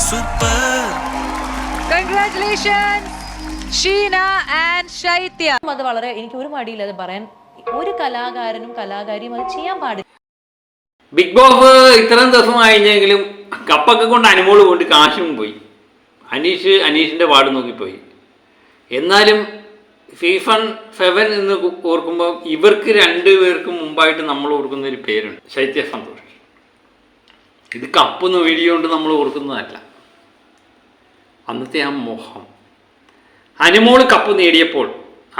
Super. Congratulations Sheena and ശൈത്യ. അത് വളരെ എനിക്ക് ഒരു മടിയില്ല അത് പറയാൻ. ഒരു കലാകാരനും കലാകാരിയും അത് ചെയ്യാൻ പാടില്ല. ബിഗ് ബോസ് ഇത്രയും ദിവസം കഴിഞ്ഞെങ്കിലും കപ്പൊക്കെ കൊണ്ട് അനുമോള് കൊണ്ട് കാശും പോയി. അനീഷിൻ്റെ വാർഡ് നോക്കിപ്പോയി. എന്നാലും സീസൺ 7 എന്ന് ഓർക്കുമ്പോൾ ഇവർക്ക് രണ്ടുപേർക്കും മുമ്പായിട്ട് നമ്മൾ ഓർക്കുന്നൊരു പേരുണ്ട്, ശൈത്യ സന്തോഷ്. ഇത് കപ്പൊന്ന് വീഡിയോ കൊണ്ട് നമ്മൾ ഓർക്കുന്നതല്ല. അന്നത്തെ ആ മുഖം, അനുമോള് കപ്പ് നേടിയപ്പോൾ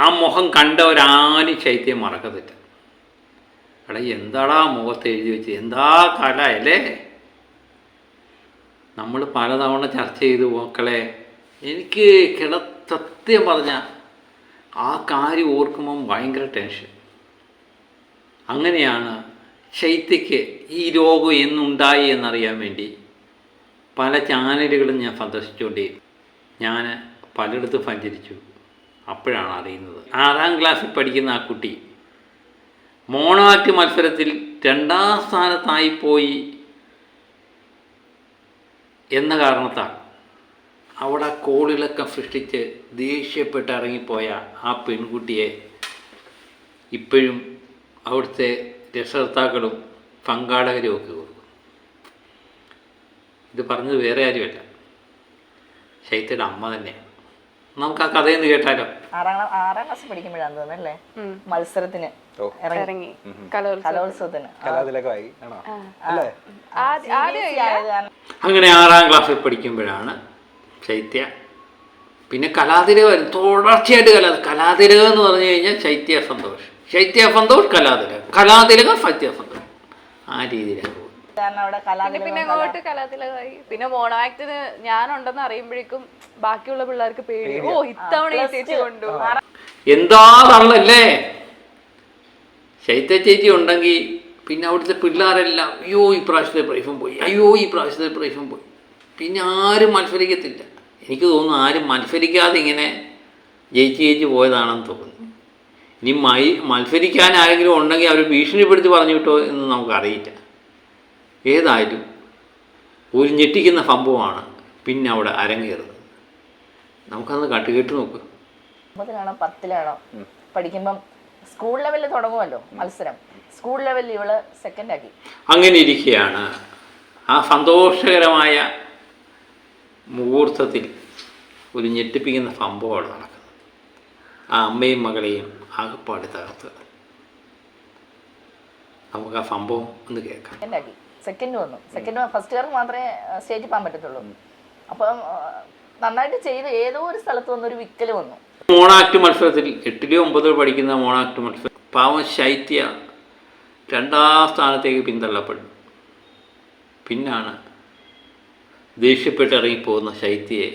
ആ മുഖം കണ്ടവരാരും ശൈത്യം മറക്കത്തില്ല. എടാ എന്താടാ മുഖത്ത് എഴുതി വെച്ച്, എന്താ കല അല്ലേ? നമ്മൾ പലതവണ ചർച്ച ചെയ്തു മക്കളെ. എനിക്ക് സത്യം പറഞ്ഞ ആ കാര്യം ഓർക്കുമ്പം ഭയങ്കര ടെൻഷൻ. അങ്ങനെയാണ് ശൈത്യയ്ക്ക് ഈ രോഗം എന്നുണ്ടായി എന്നറിയാൻ വേണ്ടി പല ചാനലുകളും ഞാൻ സന്ദർശിച്ചുകൊണ്ടേയിരുന്നു. ഞാൻ പലയിടത്തും സഞ്ചരിച്ചു. അപ്പോഴാണ് അറിയുന്നത് 6ാം ക്ലാസ്സിൽ പഠിക്കുന്ന ആ കുട്ടി മോണോ ആക്ട് മത്സരത്തിൽ 2ാം സ്ഥാനത്തായിപ്പോയി എന്ന കാരണത്താൽ അവിടെ കോളിളക്കം സൃഷ്ടിച്ച് ദേഷ്യപ്പെട്ട് ഇറങ്ങിപ്പോയ ആ പെൺകുട്ടിയെ ഇപ്പോഴും അവിടുത്തെ രക്ഷകർത്താക്കളും സംഘാടകരും ഒക്കെ കൊടുക്കും. ഇത് പറഞ്ഞത് വേറെ ആരുമല്ല, ശൈത്യയുടെ അമ്മ തന്നെയാണ്. നമുക്ക് ആ കഥയെന്ന് കേട്ടാലോ? 6ാം ക്ലാസ് പഠിക്കുമ്പോഴാണ് തോന്നുന്നല്ലേ മത്സരത്തിന് ഇറങ്ങി, കലോത്സവത്തിന്. അങ്ങനെ 6ാം ക്ലാസ്സിൽ പഠിക്കുമ്പോഴാണ് ശൈത്യ പിന്നെ കലാതിലക വരും. തുടർച്ചയായിട്ട് കലാതിലക എന്ന് പറഞ്ഞു കഴിഞ്ഞാൽ ശൈത്യ സന്തോഷ്, ശൈത്യ സന്തോഷ് കലാതിലക, കലാതിലക ശൈത്യ സന്തോഷ്, ആ രീതിയിലാണ്. പിന്നെ അങ്ങോട്ട് കലാതിലകമായി. പിന്നെ മോണോ ആക്ടിന് ഞാനുണ്ടെന്ന് അറിയുമ്പോഴേക്കും ബാക്കിയുള്ള പിള്ളേർക്ക് പേടി. ഓ ഇത്തവണ ഈ ചേച്ചി കൊണ്ടു. എന്താ തള്ളല്ലേ? ശൈത്യ ചേച്ചി ഉണ്ടെങ്കിൽ പിന്നെ അവിടുത്തെ പിള്ളേരെല്ലാം അയ്യോ ഈ പ്രാവശ്യത്തെ പ്രൈഫും പോയി, അയ്യോ ഈ പ്രാവശ്യത്തെ പ്രൈഫും പോയി. പിന്നെ ആരും മത്സരിക്കത്തില്ല. എനിക്ക് തോന്നുന്നു ആരും മത്സരിക്കാതെ ഇങ്ങനെ ജയിച്ച് പോയതാണെന്ന് തോന്നുന്നു. ഇനി മത്സരിക്കാൻ ആരെങ്കിലും ഉണ്ടെങ്കിൽ അവർ ഭീഷണിപ്പെടുത്തി പറഞ്ഞു കിട്ടോ എന്ന് നമുക്കറിയില്ല. ഏതായാലും ഒരു ഞെട്ടിക്കുന്ന സംഭവമാണ് പിന്നെ അവിടെ അരങ്ങേറുന്നത്. നമുക്കന്ന് കേട്ട് നോക്ക്. 9ലാണോ 10ലാണോ പഠിക്കുമ്പം സ്കൂൾ ലെവലിൽ തുടങ്ങുമല്ലോ മത്സരം. സ്കൂൾ ലെവലിൽ ഇവള് സെക്കൻഡ് ആക്കി. അങ്ങനെ ഇരിക്കുകയാണ് ആ സന്തോഷകരമായ മുഹൂർത്തത്തിൽ ഒരു ഞെട്ടിപ്പിക്കുന്ന സംഭവമാണ് നടക്കുന്നത്. ആ അമ്മയും മകളെയും ആകപ്പാടി തകർത്ത്. നമുക്ക് ആ സംഭവം ഒന്ന് കേൾക്കാം. സെക്കൻഡ് വന്നു. ഫസ്റ്റ് ഇയർക്ക് മാത്രമേ സ്റ്റേജിൽ പോകാൻ പറ്റത്തുള്ളൂ. അപ്പം നന്നായിട്ട് ചെയ്ത് ഏതോ ഒരു സ്ഥലത്ത് വന്നൊരു വിക്കൽ വന്നു. മോണാക്ട് മത്സരത്തിൽ 8ലോ 9ലോ പഠിക്കുന്ന മോണാക്ട് മത്സരം പാവം ശൈത്യ 2ാം സ്ഥാനത്തേക്ക് പിന്തള്ളപ്പെടും. പിന്നാണ് ദേഷ്യപ്പെട്ട് ഇറങ്ങിപ്പോകുന്ന ശൈത്യയെ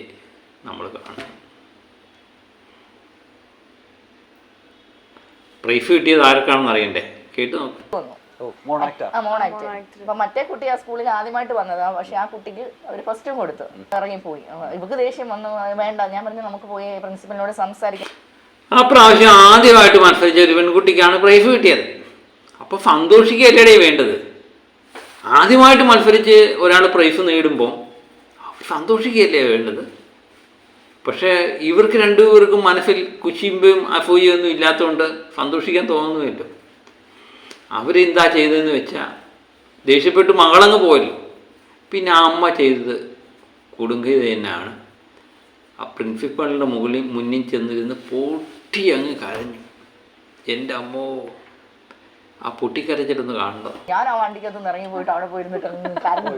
നമ്മൾ കാണും. പ്രൈസ് കിട്ടിയത് ആർക്കാണെന്ന് അറിയണ്ടേ? കേട്ട് നോക്കും. മോണാക്ട്. അപ്പൊ മറ്റേ കുട്ടി ആ സ്കൂളിൽ ആദ്യമായിട്ട് വന്നതാ. പക്ഷെ ആ കുട്ടിക്ക് അവര് ഫസ്റ്റും കൊടുത്തു. ഇറങ്ങിപ്പോയി. ഇവക്ക് ദേഷ്യം വന്നു. വേണ്ട, ഞാൻ പറഞ്ഞു നമുക്ക് പോയി പ്രിൻസിപ്പലിനോട് സംസാരിക്കാം. ആ പ്രാവശ്യം ആദ്യമായിട്ട് മത്സരിച്ച ഒരു പെൺകുട്ടിക്കാണ് പ്രൈസ് കിട്ടിയത്. അപ്പോൾ സന്തോഷിക്കുകയല്ലേ വേണ്ടത്? ആദ്യമായിട്ട് മത്സരിച്ച് ഒരാൾ പ്രൈസ് നേടുമ്പോൾ സന്തോഷിക്കുകയല്ലേ വേണ്ടത്? പക്ഷേ ഇവർക്ക് രണ്ടുപേർക്കും മനസ്സിൽ കുശിമ്പും അസൂയയും ഒന്നും ഇല്ലാത്തതുകൊണ്ട് സന്തോഷിക്കാൻ തോന്നുന്നുമില്ല. അവരെന്താ ചെയ്തതെന്ന് വെച്ചാൽ ദേഷ്യപ്പെട്ട് മകളങ്ങ് പോയല്ലോ. പിന്നെ ആ അമ്മ ചെയ്തത് കൊടുങ്കത് തന്നെയാണ്. ആ പ്രിൻസിപ്പളിൻ്റെ മുന്നിൽ ചെന്നിരുന്ന് പൊട്ടി അങ്ങ് കരഞ്ഞു. എൻ്റെ അമ്മോ, ആ പൊട്ടിക്കരച്ചിട്ടൊന്ന് കാണണ്ടോ? ഞാൻ ആ വണ്ടിക്കകത്ത് ഇറങ്ങി പോയിട്ട് അവിടെ പോയിരുന്നിട്ട് കരഞ്ഞു.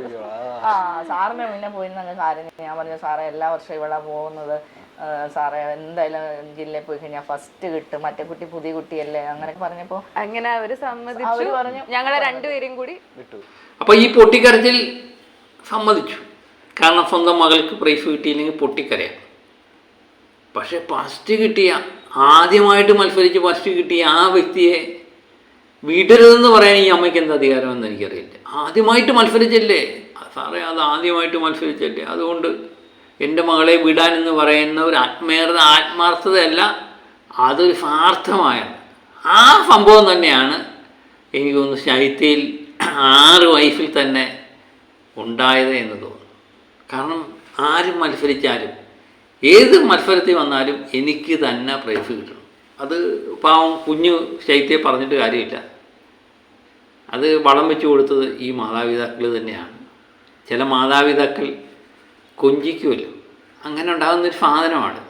സാറിന്റെ മുന്നേ പോയിരുന്ന അങ്ങ് കരഞ്ഞു. ഞാൻ പറഞ്ഞു, സാറേ എല്ലാ വർഷവും ഇവിടെ പോകുന്നത്, സാറേ എന്തായാലും ജില്ലയിൽ പോയി കഴിഞ്ഞാൽ ഫസ്റ്റ് കിട്ടും, മറ്റേ കുട്ടി പുതിയ കുട്ടിയല്ലേ, അങ്ങനെ പറഞ്ഞപ്പോ അങ്ങനെ അവര് സമ്മതിച്ചു. പറഞ്ഞു ഞങ്ങളെ രണ്ടുപേരും കൂടി വിട്ടു. അപ്പൊ ഈ പൊട്ടിക്കരച്ചിൽ സമ്മതിച്ചു. കാരണം സ്വന്തം മകൾക്ക് പ്രൈസ് കിട്ടിയില്ലെങ്കിൽ പൊട്ടിക്കരയാം. പക്ഷെ ഫസ്റ്റ് കിട്ടിയ, ആദ്യമായിട്ട് മത്സരിച്ച് ഫസ്റ്റ് കിട്ടിയ ആ വ്യക്തിയെ വിടരുതെന്ന് പറയാൻ ഈ അമ്മയ്ക്ക് എന്താ അധികാരമെന്ന് എനിക്കറിയില്ല. ആദ്യമായിട്ട് മത്സരിച്ചല്ലേ സാറേ, അത് ആദ്യമായിട്ട് മത്സരിച്ചല്ലേ, അതുകൊണ്ട് എൻ്റെ മകളെ വിടാനെന്ന് പറയുന്ന ഒരു ആത്മാർത്ഥതയല്ല, അതൊരു സ്വാർത്ഥമായാണ്. ആ സംഭവം തന്നെയാണ് എനിക്ക് തോന്നുന്നു ശൈത്യയിൽ 6 വയസ്സിൽ തന്നെ ഉണ്ടായത് എന്ന് തോന്നുന്നു. കാരണം ആരും മത്സരിച്ചാലും ഏത് മത്സരത്തിൽ വന്നാലും എനിക്ക് തന്നെ പ്രൈസ് കിട്ടണം. അത് പാവം കുഞ്ഞു ശൈത്യയെ പറഞ്ഞിട്ട് കാര്യമില്ല. അത് വളം വെച്ച് കൊടുത്തത് ഈ മാതാപിതാക്കൾ തന്നെയാണ്. ചില മാതാപിതാക്കൾ കൊഞ്ചിക്കുമല്ലോ, അങ്ങനെ ഉണ്ടാകുന്നൊരു സാധനമാണ്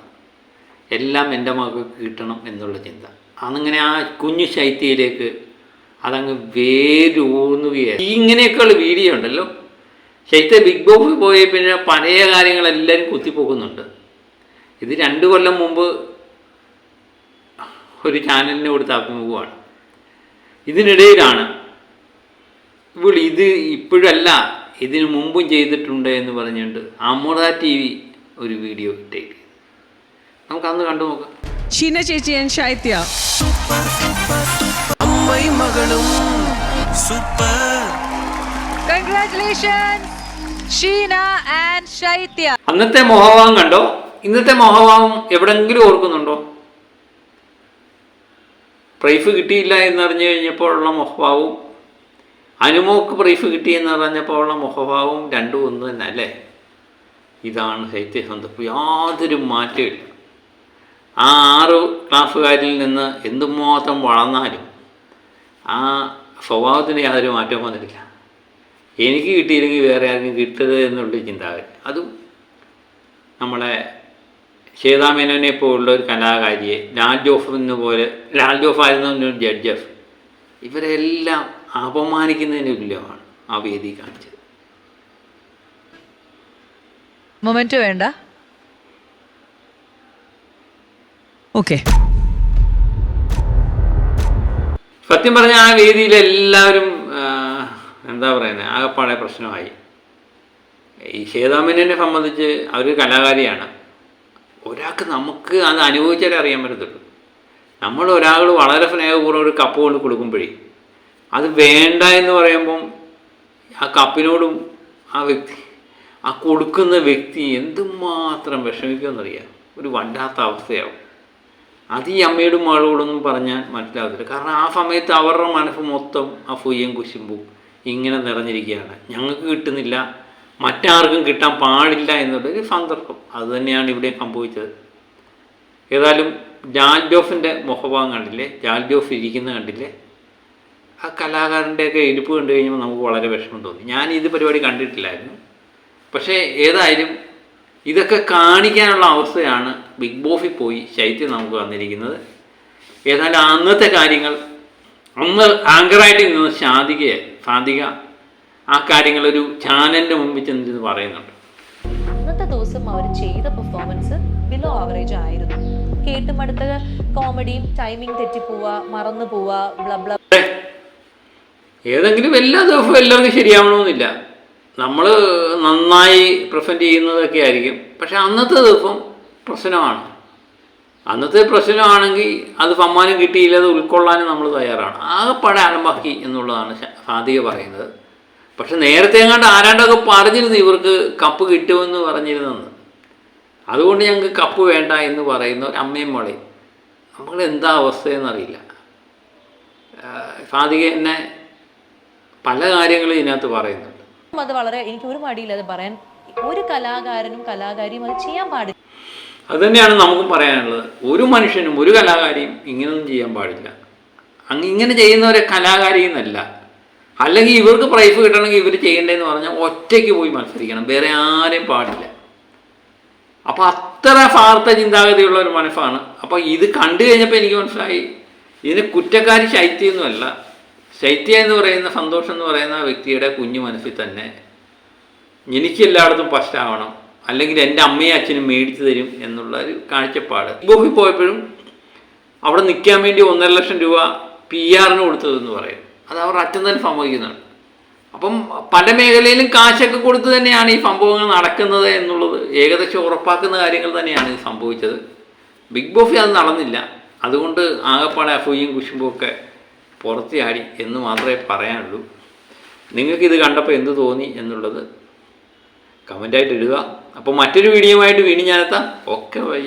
എല്ലാം എൻ്റെ മകൾക്ക് കിട്ടണം എന്നുള്ള ചിന്ത. അന്നിങ്ങനെ ആ കുഞ്ഞു ശൈത്യയിലേക്ക് അതങ്ങ് വേരൂന്നുകയാണ്. ഇങ്ങനെയൊക്കെയുള്ള വീഡിയോ ഉണ്ടല്ലോ. ശൈത്യ ബിഗ് ബോസ് പോയി പിന്നെ പഴയ കാര്യങ്ങളെല്ലാവരും കുത്തിപ്പോക്കുന്നുണ്ട്. ഇത് 2 കൊല്ലം മുമ്പ് ഒരു ചാനലിന് കൊടുത്ത അഭിമുഖമാണ്. ഇതിനിടയിലാണ് ഇത് ഇപ്പോഴല്ല ഇതിനു മുമ്പും ചെയ്തിട്ടുണ്ട് എന്ന് പറഞ്ഞുകൊണ്ട് അമൃത TV ഒരു വീഡിയോ ഇട്ടേക്ക്. നമുക്കന്ന് കണ്ടു നോക്കാം. ഷീന ചേച്ചി and Shaithya Congratulations, Sheena and Shaitya. അന്നത്തെ മോഹഭാവം കണ്ടോ? ഇന്നത്തെ മോഹഭാവം എവിടെങ്കിലും ഓർക്കുന്നുണ്ടോ? പ്രൈസ് കിട്ടിയില്ല എന്നറിഞ്ഞു കഴിഞ്ഞപ്പോഴുള്ള മോഹഭാവവും അനുമോക്ക് പ്രൈസ് കിട്ടിയെന്ന് പറഞ്ഞപ്പോൾ ഉള്ള മുഖഭാവവും രണ്ടും ഒന്ന് തന്നെ അല്ലേ? ഇതാണ് സത്യസന്ധം. യാതൊരു മാറ്റമില്ല. ആ 6 ക്ലാസ്സുകാരിൽ നിന്ന് എന്തുമാത്രം വളർന്നാലും ആ സ്വഭാവത്തിന് യാതൊരു മാറ്റവും വന്നിട്ടില്ല. എനിക്ക് കിട്ടിയില്ലെങ്കിൽ വേറെ ആർക്കും കിട്ടരുത് എന്നുള്ള ചിന്താഗതി. അതും നമ്മളെ ശ്വേതാമേനോനെ പോലുള്ള ഒരു കലാകാരിയെ, ലാൽ ജോഫ് ആയിരുന്നു ഒരു ജഡ്ജ്. ഇവരെല്ലാം അപമാനിക്കുന്നതിന് തുല്യമാണ് ആ വേദി കാണിച്ചത്. മൊമെന്റ് വേണ്ട. ഓക്കെ, സത്യം പറഞ്ഞാൽ ആ വേദിയിൽ എല്ലാവരും എന്താ പറയുന്നത്, ആകെപ്പാടെ പ്രശ്നമായി. ഈ ശ്വേതാമേനോനെ സംബന്ധിച്ച് അവർ കലാകാരിയാണ്. ഒരാൾക്ക് നമുക്ക് അത് അനുഭവിച്ചാലേ അറിയാൻ പറ്റത്തുള്ളൂ. നമ്മൾ ഒരാൾ വളരെ സ്നേഹപൂർവ്വം ഒരു കപ്പ് കൊണ്ട് കൊടുക്കുമ്പോഴേ അത് വേണ്ട എന്ന് പറയുമ്പം ആ കപ്പിനോടും ആ കൊടുക്കുന്ന വ്യക്തി എന്തുമാത്രം വിഷമിക്കുമെന്നറിയാം. ഒരു വല്ലാത്ത അവസ്ഥയാവും. അത് ഈ അമ്മയോടും മകളോടൊന്നും പറഞ്ഞാൽ മനസ്സിലാകത്തില്ല. കാരണം ആ സമയത്ത് അവരുടെ മനസ്സ് മൊത്തം ആ ഫുയ്യും കുശുമ്പും ഇങ്ങനെ നിറഞ്ഞിരിക്കുകയാണ്. ഞങ്ങൾക്ക് കിട്ടുന്നില്ല, മറ്റാർക്കും കിട്ടാൻ പാടില്ല എന്നുള്ളൊരു സന്ദർഭം. അതുതന്നെയാണ് ഇവിടെ സംഭവിച്ചത്. ഏതായാലും ലാൽ ജോഫിൻ്റെ മുഖഭാവം കണ്ടില്ലേ, ലാൽ ജോഫ് ഇരിക്കുന്ന കണ്ടില്ലേ, ആ കലാകാരൻ്റെയൊക്കെ ഇരിപ്പ് കണ്ടു കഴിഞ്ഞപ്പോൾ നമുക്ക് വളരെ വിഷമം തോന്നി. ഞാൻ ഇത് പരിപാടി കണ്ടിട്ടില്ലായിരുന്നു. പക്ഷേ ഏതായാലും ഇതൊക്കെ കാണിക്കാനുള്ള അവസ്ഥയാണ് ബിഗ് ബോസിൽ പോയി ശൈത്യം നമുക്ക് വന്നിരിക്കുന്നത്. ഏതായാലും അന്നത്തെ കാര്യങ്ങൾ അന്ന് ആങ്കറായിട്ട് നിന്ന് സാധിക ആ കാര്യങ്ങളൊരു ചാനലിൻ്റെ മുമ്പിൽ ചെന്നിട്ട് പറയുന്നുണ്ട്. അന്നത്തെ ദിവസം അവർ ചെയ്ത പെർഫോമൻസ് ബിലോ ആവറേജ് ആയിരുന്നു. കേട്ടുമടുത്ത കോമഡിയും ടൈമിംഗ് തെറ്റിപ്പോവുക, മറന്നു പോവുക, ബ്ലബ്ല. ഏതെങ്കിലും എല്ലാ ദിവസവും എല്ലാവർക്കും ശരിയാവണമെന്നില്ല. നമ്മൾ നന്നായി പ്രസൻറ്റ് ചെയ്യുന്നതൊക്കെ ആയിരിക്കും. പക്ഷെ അന്നത്തെ ദിവസം പ്രശ്നമാണ്. അന്നത്തെ പ്രശ്നമാണെങ്കിൽ അത് സമ്മാനം കിട്ടിയില്ല, അത് ഉൾക്കൊള്ളാനും നമ്മൾ തയ്യാറാണ്. ആകെപ്പാടെ അലമ്പാക്കി എന്നുള്ളതാണ് സാധിക പറയുന്നത്. പക്ഷെ നേരത്തെ എങ്ങാണ്ട് ആരാണ്ടൊക്കെ പറഞ്ഞിരുന്നു ഇവർക്ക് കപ്പ് കിട്ടുമെന്ന് പറഞ്ഞിരുന്നെന്ന്. അതുകൊണ്ട് ഞങ്ങൾക്ക് കപ്പ് വേണ്ട എന്ന് പറയുന്ന ഒരു അമ്മയും മോളെയും. നമ്മളെന്താ അവസ്ഥയെന്നറിയില്ല. സാധിക എന്നെ പല കാര്യങ്ങളും ഇതിനകത്ത് പറയുന്നുണ്ട്. അത് വളരെ, എനിക്ക് ഒരു മടിയില്ലാതെ പറയാൻ, ഒരു കലാകാരനും കലാകാരിയും അത് ചെയ്യാൻ പാടില്ല. അതുതന്നെയാണ് നമുക്കും പറയാനുള്ളത്. ഒരു മനുഷ്യനും ഒരു കലാകാരിയും ഇങ്ങനൊന്നും ചെയ്യാൻ പാടില്ല. ഇങ്ങനെ ചെയ്യുന്നവരെ കലാകാരി എന്നല്ല. അല്ലെങ്കിൽ ഇവർക്ക് പ്രൈസ് കിട്ടണമെങ്കിൽ ഇവർ ചെയ്യേണ്ടതെന്ന് പറഞ്ഞാൽ ഒറ്റയ്ക്ക് പോയി മത്സരിക്കണം, വേറെ ആരെയും പാടില്ല. അപ്പോൾ അത്ര സ്വാർത്ഥ ചിന്താഗതിയുള്ള ഒരു മനസ്സാണ്. അപ്പോൾ ഇത് കണ്ടു കഴിഞ്ഞപ്പോൾ എനിക്ക് മനസ്സിലായി ഇതിന് കുറ്റക്കാരി ശൈത്യമൊന്നുമല്ല. ശൈത്യ എന്ന് പറയുന്ന സന്തോഷം എന്ന് പറയുന്ന വ്യക്തിയുടെ കുഞ്ഞു മനസ്സിൽ തന്നെ എനിക്ക് എല്ലായിടത്തും ഫസ്റ്റ് ആവണം, അല്ലെങ്കിൽ എൻ്റെ അമ്മയും അച്ഛനും മേടിച്ചു തരും എന്നുള്ള ഒരു കാഴ്ചപ്പാട്. ബോഫിൽ പോയപ്പോഴും അവിടെ നിൽക്കാൻ വേണ്ടി 1.5 ലക്ഷം രൂപ PR കൊടുത്തതെന്ന് പറയും. അത് അവർ അച്ഛൻ തന്നെ സംഭവിക്കുന്നുണ്ട്. അപ്പം പല മേഖലയിലും കാശൊക്കെ കൊടുത്ത് തന്നെയാണ് ഈ സംഭവങ്ങൾ നടക്കുന്നത് എന്നുള്ളത് ഏകദേശം ഉറപ്പാക്കുന്ന കാര്യങ്ങൾ തന്നെയാണ് ഇത് സംഭവിച്ചത്. ബിഗ് ബോസിൽ അത് നടന്നില്ല. അതുകൊണ്ട് ആകെപ്പാടെ അസൂയയും കുശുമ്പും ഒക്കെ പുറത്തിയാടി എന്ന് മാത്രമേ പറയാനുള്ളൂ. നിങ്ങൾക്കിത് കണ്ടപ്പോൾ എന്ത് തോന്നി എന്നുള്ളത് കമൻ്റായിട്ട് ഇടുക. അപ്പോൾ മറ്റൊരു വീഡിയോയുമായിട്ട് വീണ്ടും ഞാനെത്താം. Okay bye.